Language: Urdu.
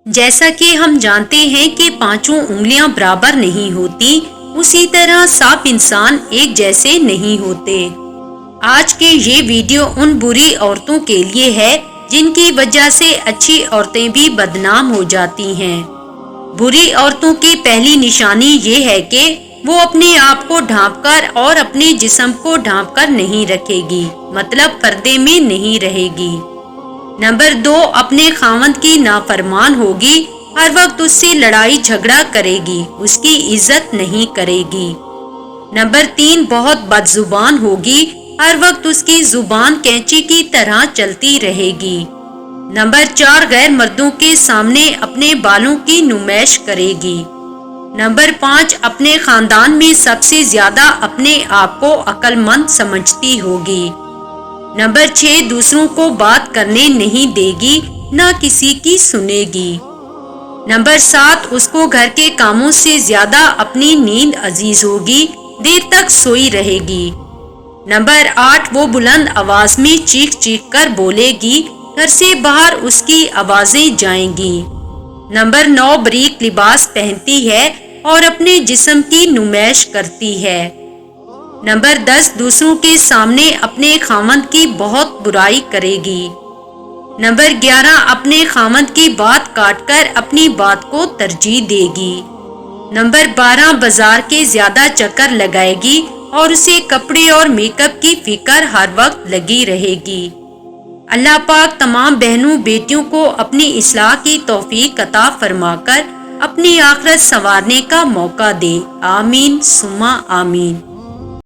جیسا کہ ہم جانتے ہیں کہ پانچوں انگلیاں برابر نہیں ہوتی، اسی طرح سب انسان ایک جیسے نہیں ہوتے۔ آج کے یہ ویڈیو ان بری عورتوں کے لیے ہے جن کی وجہ سے اچھی عورتیں بھی بدنام ہو جاتی ہیں۔ بری عورتوں کی پہلی نشانی یہ ہے کہ وہ اپنے آپ کو ڈھانپ کر اور اپنے جسم کو ڈھانپ کر نہیں رکھے گی، مطلب پردے میں نہیں رہے گی۔ نمبر 2، اپنے خاوند کی نافرمان ہوگی، ہر وقت اس سے لڑائی جھگڑا کرے گی، اس کی عزت نہیں کرے گی۔ نمبر 3، بہت بد زبان ہوگی، ہر وقت اس کی زبان کینچی کی طرح چلتی رہے گی۔ نمبر 4، غیر مردوں کے سامنے اپنے بالوں کی نمائش کرے گی۔ نمبر 5، اپنے خاندان میں سب سے زیادہ اپنے آپ کو عقل مند سمجھتی ہوگی۔ نمبر 6، دوسروں کو بات کرنے نہیں دے گی، نہ کسی کی سنے گی۔ نمبر 7، اس کو گھر کے کاموں سے زیادہ اپنی نیند عزیز ہوگی، دیر تک سوئی رہے گی۔ نمبر 8، وہ بلند آواز میں چیخ چیخ کر بولے گی، گھر سے باہر اس کی آوازیں جائیں گی۔ نمبر 9، باریک لباس پہنتی ہے اور اپنے جسم کی نمائش کرتی ہے۔ نمبر 10، دوسروں کے سامنے اپنے خاوند کی بہت برائی کرے گی۔ نمبر 11، اپنے خاوند کی بات کاٹ کر اپنی بات کو ترجیح دے گی۔ نمبر 12، بازار کے زیادہ چکر لگائے گی اور اسے کپڑے اور میک اپ کی فکر ہر وقت لگی رہے گی۔ اللہ پاک تمام بہنوں بیٹیوں کو اپنی اصلاح کی توفیق عطا فرما کر اپنی آخرت سنوارنے کا موقع دے، آمین ثم آمین۔